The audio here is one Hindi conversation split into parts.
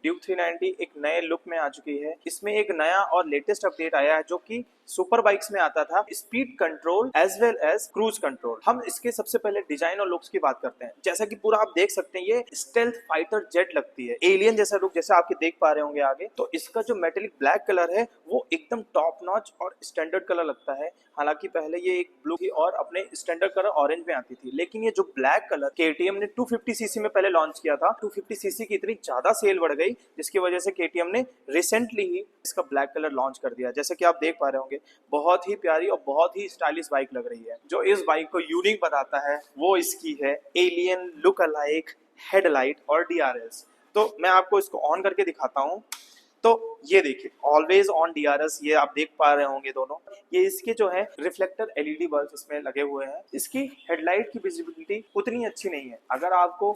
ड्यूक 390 एक नए लुक में आ चुकी है। इसमें एक नया और लेटेस्ट अपडेट आया है जो कि सुपर बाइक्स में आता था, speed control as well as cruise control. हम इसके सबसे पहले डिजाइन और लुक्स की बात करते हैं। जैसा कि पूरा आप देख सकते हैं, ये स्टेल्थ फाइटर जेट लगती है, एलियन जैसा लुक जैसा आपके देख पा रहे होंगे आगे। तो इसका जो मेटेलिक ब्लैक कलर है वो एकदम टॉप नॉच और स्टैंडर्ड कलर लगता है। हालांकि पहले ये एक ब्लू थी और अपने स्टैंडर्ड कलर ऑरेंज में आती थी, लेकिन ये जो ब्लैक कलर केटीएम ने 250 सीसी में पहले लॉन्च किया था, 250 सीसी की इतनी ज्यादा सेल बढ़ गई जिसकी वजह से केटीएम ने रिसेंटली ही इसका ब्लैक कलर लॉन्च कर दिया। जैसे कि आप देख पा रहे होंगे, बहुत ही प्यारी और बहुत ही स्टाइलिश बाइक लग रही है। जो इस बाइक को यूनिक बनाता है वो इसकी है एलियन लुक अलाइक हेडलाइट और डीआरएस। तो मैं आपको इसको ऑन करके दिखाता हूँ। तो ये देखिए, ऑलवेज ऑन डीआरएस, ये आप देख पा रहे होंगे दोनों। ये इसके जो है रिफ्लेक्टर एलईडी बल्ब इसमें लगे हुए हैं। इसकी हेडलाइट की विजिबिलिटी उतनी अच्छी नहीं है। अगर आपको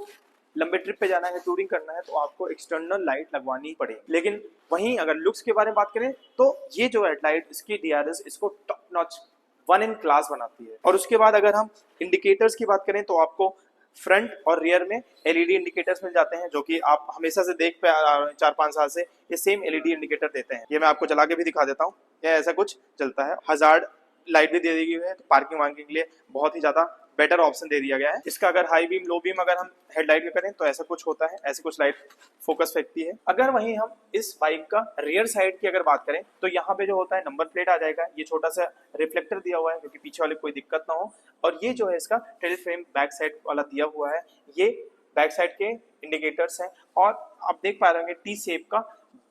लंबे ट्रिप पे जाना है, टूरिंग करना है, तो आपको एक्सटर्नल लाइट लगवानी पड़ेगी। लेकिन वहीं अगर लुक्स के बारे में बात करें तो ये जो हेडलाइट इसकी डीआरएस इसको top notch one in class बनाती है। और उसके बाद अगर हम इंडिकेटर्स की बात करें तो आपको फ्रंट और रियर में एलईडी इंडिकेटर्स मिल जाते हैं, जो कि आप हमेशा से देख पे 4-5 साल से ये सेम एलईडी इंडिकेटर देते हैं। ये मैं आपको चला के भी दिखा देता हूँ। ये ऐसा कुछ चलता है। हजार्ड लाइट भी दे दी गई है, तो पार्किंग वार्किंग के लिए बहुत ही ज्यादा बेटर ऑप्शन दे दिया गया है। इसका अगर हाई बीम लो बीम अगर हम हेडलाइट में करें तो ऐसा कुछ होता है, ऐसे कुछ लाइट फोकस फेंकती है। अगर वहीं हम इस बाइक का रियर साइड की अगर बात करें तो यहाँ पे जो होता है नंबर प्लेट आ जाएगा। ये छोटा सा रिफ्लेक्टर दिया हुआ है क्योंकि पीछे वाले कोई दिक्कत ना हो। और ये जो है इसका टेल फ्रेम बैक साइड वाला दिया हुआ है, ये बैक साइड के इंडिकेटर्स हैं। और आप देख पा रहे होंगे टी शेप का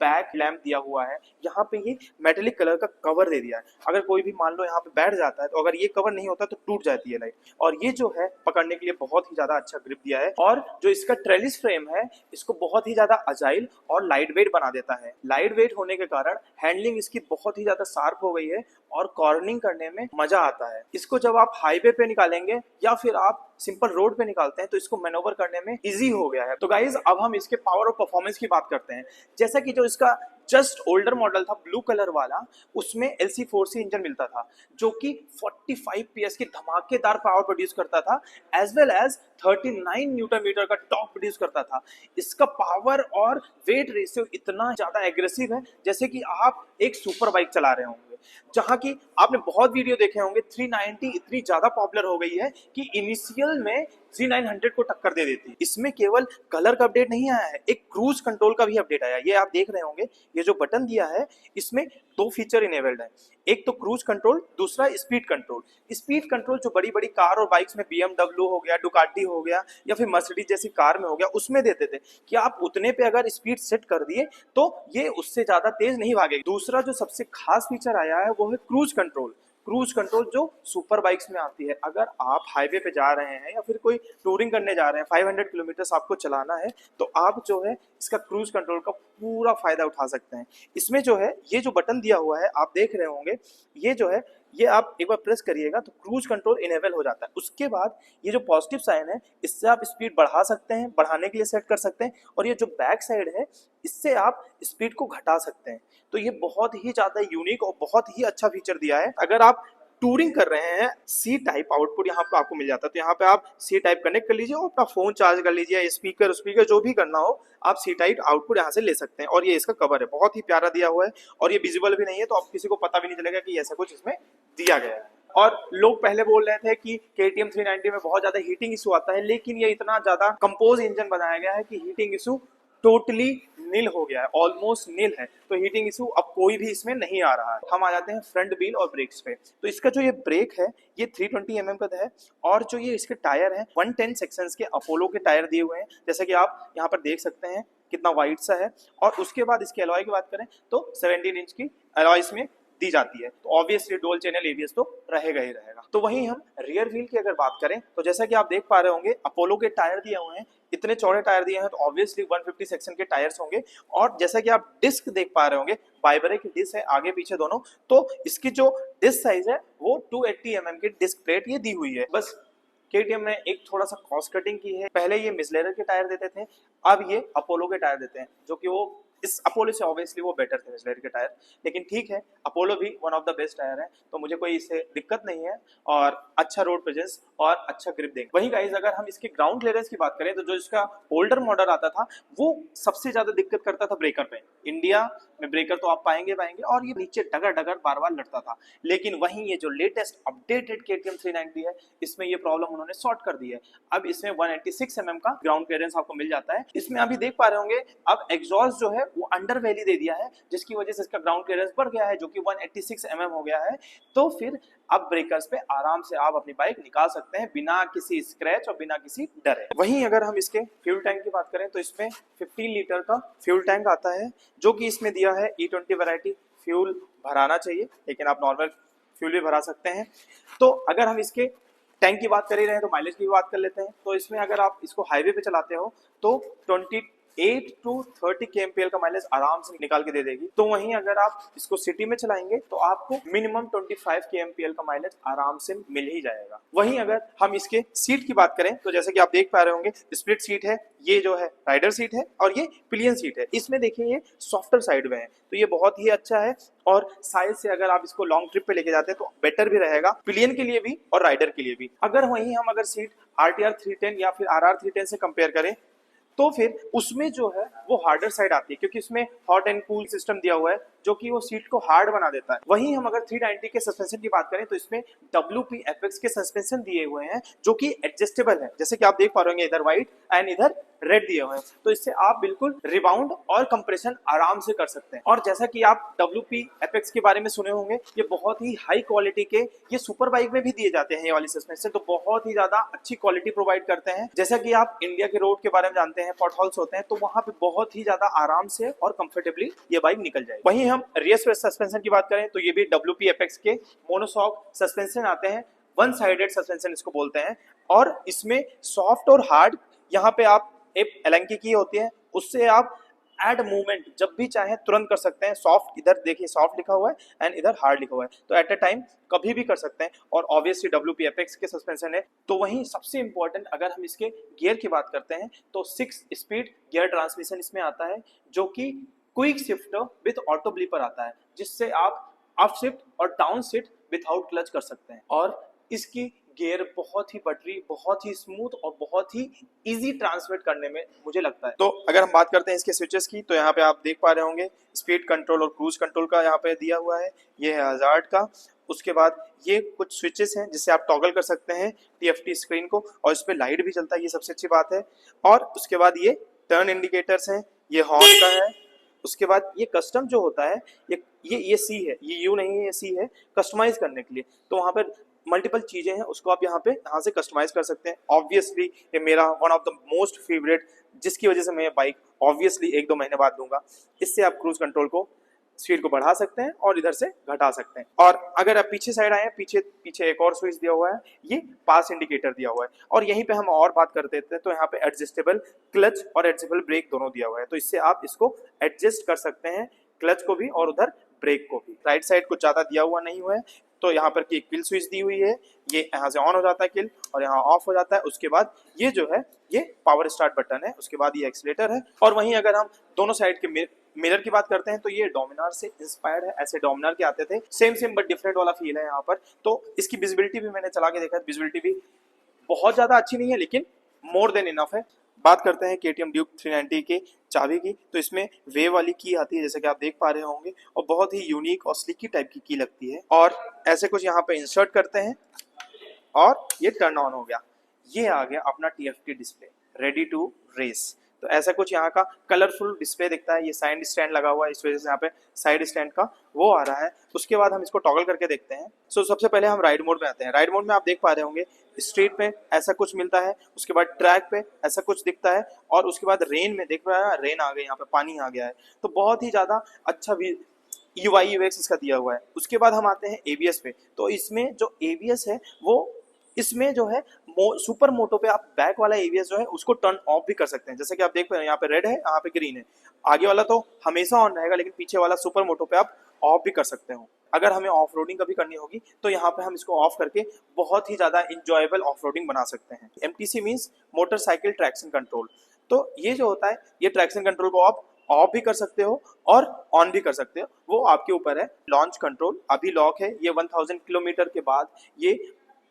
बैक लैंप दिया हुआ है। यहाँ पे ये मेटेलिक कलर का कवर दे दिया है। अगर कोई भी मान लो यहाँ पे बैठ जाता है तो अगर ये कवर नहीं होता तो टूट जाती है लाइट। और ये जो है पकड़ने के लिए बहुत ही ज्यादा अच्छा ग्रिप दिया है। और जो इसका ट्रेलिस फ्रेम है इसको बहुत ही ज्यादा अजाइल और लाइट वेट बना देता है। लाइट वेट होने के कारण हैंडलिंग इसकी बहुत ही ज्यादा शार्प हो गई है और कॉर्निंग करने में मजा आता है। इसको जब आप हाईवे पे निकालेंगे या फिर आप सिंपल रोड पे निकालते हैं तो इसको मैनोवर करने में इजी हो गया है। तो गाइज अब हम इसके पावर और परफॉर्मेंस की बात करते हैं। जैसा कि जो इसका जस्ट ओल्डर मॉडल था ब्लू कलर वाला, उसमें LC4C इंजन मिलता था जो कि 45 PS की धमाकेदार पावर प्रोड्यूस करता था, as well as 39 newton metre का टॉर्क प्रोड्यूस करता था। इसका पावर और वेट रेशियो इतना ज्यादा एग्रेसिव है जैसे कि आप एक सुपर बाइक चला रहे होंगे। जहां की आपने बहुत वीडियो देखे होंगे, 390 इतनी ज्यादा पॉपुलर हो गई है कि इनिशियल में 3900 को टक्कर दे देती है। इसमें केवल कलर का अपडेट नहीं आया है, एक क्रूज कंट्रोल का भी अपडेट आया है। ये आप देख रहे होंगे, ये जो बटन दिया है इसमें 2 फीचर इनेबल्ड है। एक तो क्रूज कंट्रोल, दूसरा स्पीड कंट्रोल। स्पीड कंट्रोल जो बड़ी बड़ी कार और बाइक्स में BMW हो गया, डुकाटी हो गया या फिर मर्सिडीज जैसी कार में हो गया, उसमें देते थे कि आप उतने पे अगर स्पीड सेट कर दिए तो ये उससे ज्यादा तेज नहीं भागेगी। दूसरा जो सबसे खास फीचर आया है वो है क्रूज कंट्रोल। क्रूज कंट्रोल जो सुपर बाइक्स में आती है। अगर आप हाईवे पे जा रहे हैं या फिर कोई टूरिंग करने जा रहे हैं, 500 किलोमीटर आपको चलाना है, तो आप जो है इसका क्रूज कंट्रोल का पूरा फायदा उठा सकते हैं। इसमें जो है ये जो बटन दिया हुआ है आप देख रहे होंगे, ये जो है ये आप एक बार प्रेस करिएगा तो क्रूज कंट्रोल इनेबल हो जाता है। उसके बाद ये जो पॉजिटिव साइन है इससे आप स्पीड बढ़ा सकते हैं, बढ़ाने के लिए सेट कर सकते हैं। और ये जो बैक साइड है इससे आप स्पीड को घटा सकते हैं। तो ये बहुत ही ज्यादा यूनिक और बहुत ही अच्छा फीचर दिया है। अगर आप टूरिंग कर रहे हैं, सी टाइप आउटपुट यहाँ पे आपको मिल जाता है। तो यहाँ पे आप सी टाइप कनेक्ट कर लीजिए और अपना फोन चार्ज कर लीजिए, स्पीकर जो भी करना हो आप सी टाइप आउटपुट यहाँ से ले सकते हैं। और ये इसका कवर है, बहुत ही प्यारा दिया हुआ है और ये विजिबल भी नहीं है, तो आप किसी को पता भी नहीं चलेगा कि ऐसा कुछ इसमें दिया गया है। और लोग पहले बोल रहे थे कि KTM 390 में बहुत ज्यादा हीटिंग इशू आता है, लेकिन ये इतना ज्यादा कंपोज इंजन बनाया गया है कि हीटिंग इशू टोटली नील हो गया है, ऑलमोस्ट नील है। तो हीटिंग इशू अब कोई भी इसमें नहीं आ रहा है। हम आ जाते हैं फ्रंट व्हील और ब्रेक्स पे। तो इसका जो ये ब्रेक है ये 320 mm का है। और जो ये इसके टायर है 110 सेक्शंस के अपोलो के टायर दिए हुए हैं, जैसे कि आप यहाँ पर देख सकते हैं कितना वाइड सा है। और उसके बाद इसके अलॉय की बात करें तो 17 इंच की अलॉय इसमें दी जाती है। तो ऑब्वियसली डुअल चैनल ABS तो रहेगा ही रहेगा। तो वहीं हम रियर व्हील की अगर बात करें तो जैसा कि आप देख पा रहे होंगे अपोलो के टायर दिए हुए हैं, इतने चौड़े टायर दिए हैं, तो ऑब्वियसली 150 सेक्शन के टायर्स होंगे। और जैसा कि आप डिस्क देख पा रहे होंगे, बाइबरे की डिस्क है आगे पीछे दोनों। तो इसकी जो डिस्क साइज है वो 280 mm की डिस्क प्लेट ये दी हुई है। बस KTM ने एक थोड़ा सा कॉस्ट कटिंग की है। पहले ये मिसलेर के टायर देते थे, अब ये अपोलो के टायर देते हैं, जो कि वो इस अपोलो से ऑब्वियसली वो बेटर थे मिशेलेरी के टायर, लेकिन ठीक है, अपोलो भी one of the best tyre है, तो मुझे कोई इससे दिक्कत नहीं है और अच्छा रोड प्रेजेंस और अच्छा ग्रिप देंगे। वहीं गाइस अगर हम इसके ग्राउंड क्लियरेंस की बात करें तो जो इसका ओल्डर मॉडल आता था वो सबसे ज्यादा दिक्कत करता था ब्रेकर पे। इंडिया में ब्रेकर तो आप पाएंगे और ये नीचे डगर डगर बार बार लड़ता था, लेकिन वहीं ये जो लेटेस्ट अपडेटेड KTM 390 है इसमें ये प्रॉब्लम उन्होंने सॉर्ट कर दी है। अब इसमें 186 mm का ग्राउंड क्लियरेंस आपको मिल जाता है। इसमें अभी देख पा रहे होंगे अब एग्जॉस्ट जो है वो अंडर वैली दे दिया है, जिसकी वजह से इसका ग्राउंड क्लियरेंस बढ़ गया है जो कि 186 mm हो गया है। तो फिर अब ब्रेकर्स पे आराम से आप अपनी बाइक निकाल सकते हैं बिना किसी स्क्रैच और बिना किसी डरे। वहीं अगर हम इसके फ्यूल टैंक की बात करें तो इसमें 15 लीटर का फ्यूल टैंक आता है, जो कि इसमें दिया है E20 वैरायटी फ्यूल भराना चाहिए, लेकिन आप नॉर्मल फ्यूल भी भरा सकते हैं। तो अगर हम इसके टैंक की बात कर ही रहे हैं तो माइलेज की भी बात कर लेते हैं। तो इसमें अगर आप इसको हाईवे पे चलाते हो तो 28 to 30 kmpl का माइलेज आराम से निकाल के दे देगी। तो वहीं अगर आप इसको सिटी में चलाएंगे तो आपको मिनिमम 25 kmpl का माइलेज आराम से मिल ही जाएगा। वहीं अगर हम इसके सीट की बात करें तो जैसे कि आप देख पा रहे होंगे स्प्लिट सीट है, ये जो है राइडर सीट है और ये पिलियन सीट है। इसमें देखिए ये सॉफ्टर साइड में है, तो ये बहुत ही अच्छा है और साइज से अगर आप इसको लॉन्ग ट्रिप पे लेके जाते हैं तो बेटर भी रहेगा पिलियन के लिए भी और राइडर के लिए भी। अगर वहीं हम अगर सीट RTR 310 या फिर RR 310 से कंपेयर करें तो फिर उसमें जो है वो हार्डर साइड आती है, क्योंकि उसमें हॉट एंड कूल सिस्टम दिया हुआ है जो कि वो सीट को हार्ड बना देता है। वहीं हम अगर 390 के सस्पेंशन की बात करें तो इसमें WP FX के सस्पेंशन दिए हुए हैं जो कि एडजस्टेबल है, जैसे कि आप देख पा रहे होंगे इधर व्हाइट एंड इधर रेड दिए हुए हैं, तो इससे आप बिल्कुल रिबाउंड और कंप्रेशन आराम से कर सकते हैं। और जैसा कि आप WP FX के बारे में सुने होंगे, ये बहुत ही हाई क्वालिटी के ये सुपर बाइक में भी दिए जाते हैं ये वाली सस्पेंशन, तो बहुत ही ज्यादा अच्छी क्वालिटी प्रोवाइड करते हैं। जैसा कि आप इंडिया के रोड के बारे में जानते हैं, पॉटहोल्स होते हैं, तो वहां पे बहुत ही ज्यादा आराम से और कंफर्टेबली ये बाइक निकल जाएगी। वहीं हम रियर सस्पेंशन की बात करें तो ये भी WP FX के मोनोशॉक सस्पेंशन आते हैं, वन साइडेड सस्पेंशन इसको बोलते हैं। और इसमें सॉफ्ट और हार्ड, यहाँ पे आप एक एलेंकी की होती है उससे आप एड मूवमेंट जब भी चाहे तुरंत कर सकते हैं। सॉफ्ट इधर देखिए सॉफ्ट लिखा हुआ है एंड इधर हार्ड लिखा हुआ है, तो एट अ टाइम कभी भी कर सकते हैं। और ऑब्वियसली WP FX के सस्पेंशन है। तो वहीं सबसे इंपॉर्टेंट अगर हम इसके गियर की बात करते हैं तो 6 स्पीड गियर ट्रांसमिशन इसमें आता है, जो कि क्विक शिफ्ट विद ऑटो ब्लीपर आता है, जिससे आप अप शिफ्ट और डाउन शिफ्ट विदाउट क्लच कर सकते हैं। और इसकी गियर बहुत ही बटरी, बहुत ही स्मूथ और बहुत ही इजी ट्रांसमिट करने में मुझे लगता है। तो अगर हम बात करते हैं इसके स्विचेस की तो यहाँ पे आप देख पा रहे होंगे स्पीड कंट्रोल और क्रूज कंट्रोल का यहाँ पे दिया हुआ है, ये है हजार्ड का। उसके बाद ये कुछ स्विचेस हैं जिससे आप टॉगल कर सकते हैं TFT स्क्रीन को, और इस पे लाइट भी चलता है, ये सबसे अच्छी बात है। और उसके बाद ये टर्न इंडिकेटर्स हैं, ये हॉर्न का है। उसके बाद ये कस्टम जो होता है ये C है, ये U नहीं है, ये C है, कस्टमाइज करने के लिए। तो वहाँ पर मल्टीपल चीजें हैं, उसको आप यहाँ से कस्टमाइज कर सकते हैं। ऑब्वियसली ये मेरा one of the most favourite, जिसकी वजह से मैं बाइक ऑब्वियसली 1-2 महीने बाद लूंगा। इससे आप क्रूज कंट्रोल को स्पीड को बढ़ा सकते हैं और इधर से घटा सकते हैं। और अगर आप पीछे साइड आए, पीछे एक और स्विच दिया हुआ है, ये पास इंडिकेटर दिया हुआ है। और यहीं पे हम और बात कर देते हैं तो यहाँ पे एडजस्टेबल क्लच और एडजस्टेबल ब्रेक दोनों दिया हुआ है, तो इससे आप इसको एडजस्ट कर सकते हैं, क्लच को भी और उधर ब्रेक को भी। राइट साइड कुछ ज्यादा दिया हुआ नहीं हुआ है, तो यहाँ पर की किल स्विच दी हुई है, ये यहाँ से ऑन हो जाता है किल और यहाँ ऑफ हो जाता है। उसके बाद ये जो है ये पावर स्टार्ट बटन है, उसके बाद ये एक्सीलेटर है। और वहीं अगर हम दोनों साइड के मिरर की बात करते हैं तो ये डोमिनार से इंस्पायर्ड है, ऐसे डोमिनार के आते थे, सेम बट डिफरेंट वाला फील है यहाँ पर। तो इसकी विजिबिलिटी भी मैंने चला के देखा है, विजिबिलिटी भी बहुत ज्यादा अच्छी नहीं है लेकिन मोर देन इनफ है। बात करते हैं KTM ड्यूक 390 के चाबी की, तो इसमें वेव वाली की आती है जैसे कि आप देख पा रहे होंगे, और बहुत ही यूनिक और स्लिकी टाइप की लगती है। और ऐसे कुछ यहाँ पे इंसर्ट करते हैं और ये टर्न ऑन हो गया, ये आ गया अपना TFT display ready to race. तो ऐसा कुछ यहाँ का कलरफुल डिस्प्ले दिखता है, ये साइड स्टैंड लगा हुआ है, इस वजह से यहाँ पे साइड स्टैंड का वो आ रहा है। उसके बाद हम इसको टॉगल करके देखते हैं। सो सबसे पहले हम राइड मोड में आते हैं। राइड मोड में आप देख पा रहे होंगे स्ट्रीट में ऐसा कुछ मिलता है, उसके बाद ट्रैक पे ऐसा कुछ दिखता है, और उसके बाद रेन में देख रहा है, रेन आ गई, यहाँ पे पानी आ गया है, तो बहुत ही ज्यादा अच्छा भी UI UX इसका दिया हुआ है। उसके बाद हम आते हैं ABS पे, तो इसमें जो ABS है वो इसमें जो है सुपर मोटो पे आप बैक वाला ABS जो है उसको टर्न ऑफ भी कर सकते हैं, जैसे कि आप देख पा रहे हैं यहाँ पे रेड है, यहाँ पे ग्रीन है। आगे वाला तो हमेशा ऑन रहेगा, लेकिन पीछे वाला सुपर मोटो पे आप ऑफ भी कर सकते हो। अगर हमें ऑफ रोडिंग कभी करनी होगी तो यहाँ पे हम इसको ऑफ करके बहुत ही ज्यादा इंजॉयबल ऑफ रोडिंग बना सकते हैं। MTC means motorcycle traction control. तो ये जो होता है ये ट्रैक्शन कंट्रोल को आप ऑफ भी कर सकते हो और ऑन भी कर सकते हो, वो आपके ऊपर है। लॉन्च कंट्रोल अभी लॉक है, ये 1000 किलोमीटर के बाद ये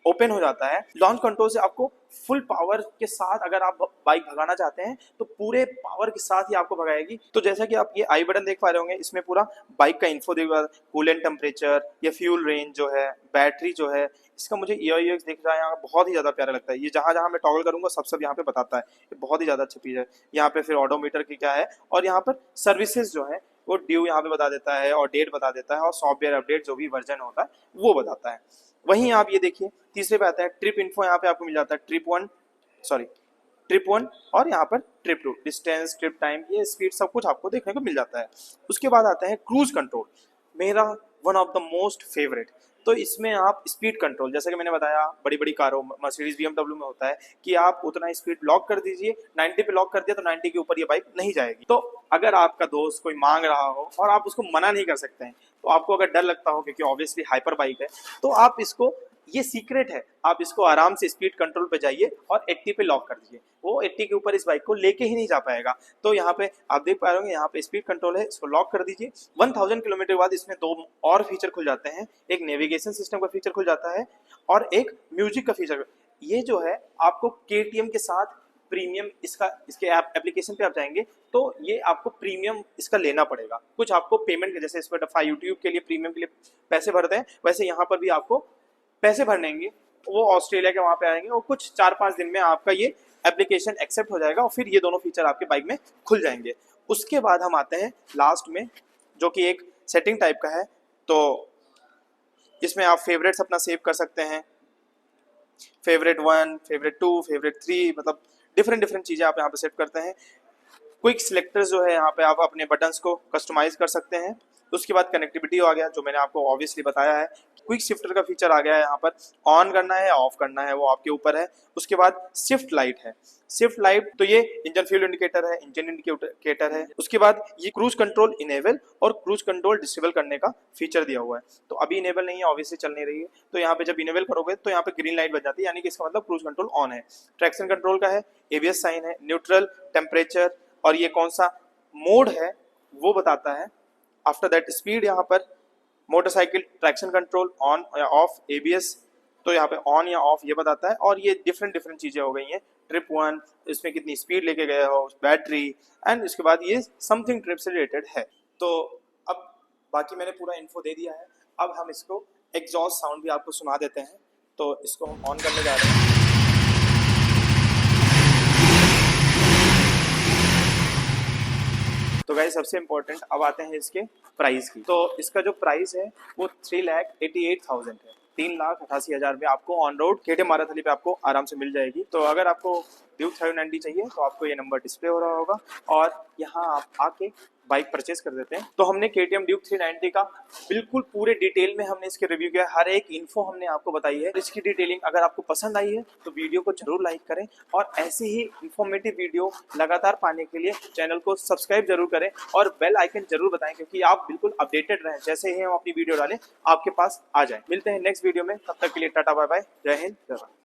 ओपन हो जाता है। लॉन्च कंट्रोल से आपको फुल पावर के साथ अगर आप बाइक भगाना चाहते हैं तो पूरे पावर के साथ ही आपको भगाएगी। तो जैसा कि आप ये आई बटन देख पा रहे होंगे, इसमें पूरा बाइक का इन्फो देगा, कूलेंट टेम्परेचर, ये फ्यूल रेंज जो है, बैटरी जो है, इसका मुझे ईओएक्स दिख रहा है यहाँ, बहुत ही ज्यादा प्यारा लगता है। ये जहां जहां मैं टॉगल करूंगा सब यहाँ पे बताता है, ये बहुत ही ज्यादा अच्छा चीज है। यहाँ पे फिर ऑडोमीटर की क्या है, और यहाँ पर सर्विसेज जो है वो ड्यू यहाँ पे बता देता है और डेट बता देता है, और सॉफ्टवेयर अपडेट जो भी वर्जन होता है वो बताता है। वहीं आप ये देखिए तीसरे पे आता है ट्रिप इन्फो, यहाँ पे आपको मिल जाता है ट्रिप वन और यहाँ पर trip two, distance, trip time, ये स्पीड सब कुछ आपको देखने को मिल जाता है। उसके बाद आता है क्रूज कंट्रोल, मेरा one of the most favourite. तो इसमें आप स्पीड कंट्रोल, जैसे कि मैंने बताया बड़ी बड़ी कारों मर्सिडीज BMW में होता है कि आप उतना स्पीड लॉक कर दीजिए, 90 पे लॉक कर दिया तो 90 के ऊपर ये बाइक नहीं जाएगी। तो अगर आपका दोस्त कोई मांग रहा हो और आप उसको मना नहीं कर सकते हैं, तो आपको अगर डर लगता हो क्योंकि ऑब्वियसली हाइपर बाइक है, तो आप इसको, ये सीक्रेट है, आप इसको आराम से स्पीड कंट्रोल पे जाइए और 80 पे लॉक कर दीजिए, वो 80 के ऊपर इस बाइक को लेके ही नहीं जा पाएगा। तो यहाँ पे आप देख पा रहे होंगे, यहाँ पे स्पीड कंट्रोल है, इसको लॉक कर दीजिए। 1000 किलोमीटर बाद इसमें दो और फीचर खुल जाते हैं, एक नेविगेशन सिस्टम का फीचर खुल जाता है और एक म्यूजिक का फीचर। ये जो है आपको KTM के साथ प्रीमियम, इसके एप्लीकेशन पे आप जाएंगे तो ये आपको प्रीमियम इसका लेना पड़ेगा। कुछ आपको पेमेंट, जैसे स्पॉटिफाई, यूट्यूब के लिए प्रीमियम के लिए पैसे भरते हैं, वैसे यहाँ पर भी आपको पैसे भरनेंगे, वो ऑस्ट्रेलिया के वहां पे आएंगे और कुछ 4-5 दिन में आपका ये एप्लीकेशन एक्सेप्ट हो जाएगा और फिर ये दोनों फीचर आपके बाइक में खुल जाएंगे। उसके बाद हम आते हैं लास्ट में, जो कि एक सेटिंग टाइप का है। तो इसमें आप फेवरेट्स अपना सेव कर सकते हैं, फेवरेट 1, फेवरेट 2, फेवरेट 3, मतलब डिफरेंट चीजें आप यहाँ पे सेट करते हैं। क्विक सिलेक्टर्स जो है, यहाँ पे आप अपने बटन्स को कस्टमाइज कर सकते हैं। उसके बाद कनेक्टिविटी आ गया, जो मैंने आपको ऑब्वियसली बताया है। क्विक शिफ्टर का फीचर आ गया है, यहाँ पर ऑन करना है ऑफ करना है वो आपके ऊपर है। उसके बाद शिफ्ट लाइट है, शिफ्ट लाइट तो ये इंजन फ्यूल इंडिकेटर है, इंजन इंडिकेटर है। उसके बाद ये क्रूज कंट्रोल इनेबल और क्रूज कंट्रोल डिसेबल करने का फीचर दिया हुआ है। तो अभी इनेबल नहीं है, ऑब्वियसली चल नहीं रही है, तो यहाँ पे जब इनेबल करोगे तो यहाँ पे ग्रीन लाइट बन जाती है, यानी कि इसका मतलब क्रूज कंट्रोल ऑन है। ट्रैक्शन कंट्रोल का है, ABS साइन है, न्यूट्रल, टेम्परेचर और ये कौन सा मोड है वो बताता है। आफ्टर दैट स्पीड, यहाँ पर मोटरसाइकिल ट्रैक्शन कंट्रोल ऑन या ऑफ, ABS तो यहाँ पे ऑन या ऑफ ये बताता है। और ये डिफरेंट चीजें हो गई हैं। ट्रिप 1, इसमें कितनी स्पीड लेके गए हो, बैटरी, एंड उसके बाद ये समथिंग ट्रिप से रिलेटेड है। तो अब बाकी मैंने पूरा इन्फो दे दिया है, अब हम इसको एग्जॉस्ट साउंड भी आपको सुना देते हैं। तो इसको हम ऑन करने जा रहे हैं। तो गाइस सबसे इम्पोर्टेंट अब आते हैं इसके प्राइस की। तो इसका जो प्राइस है वो 3,88,000 है, 3,88,000 में आपको ऑन रोड KTM माराथली पे आपको आराम से मिल जाएगी। तो अगर आपको ड्यूक 590 चाहिए तो आपको ये नंबर डिस्प्ले हो रहा होगा और यहाँ आप आके बाइक परचेज कर देते हैं। तो हमने KTM ड्यूक 390 का बिल्कुल पूरे डिटेल में हमने इसके रिव्यू किया, हर एक इन्फो हमने आपको बताई है। इसकी डिटेलिंग अगर आपको पसंद आई है तो वीडियो को जरूर लाइक करें और ऐसी ही इंफॉर्मेटिव वीडियो लगातार पाने के लिए चैनल को सब्सक्राइब जरूर करें और बेल आइकन जरूर बताएं, क्योंकि आप बिल्कुल अपडेटेड रहें, जैसे ही हम अपनी वीडियो डालें आपके पास आ जाए। मिलते हैं नेक्स्ट वीडियो में, तब तक के लिए टाटा बाय बाय, जय हिंद जय भारत।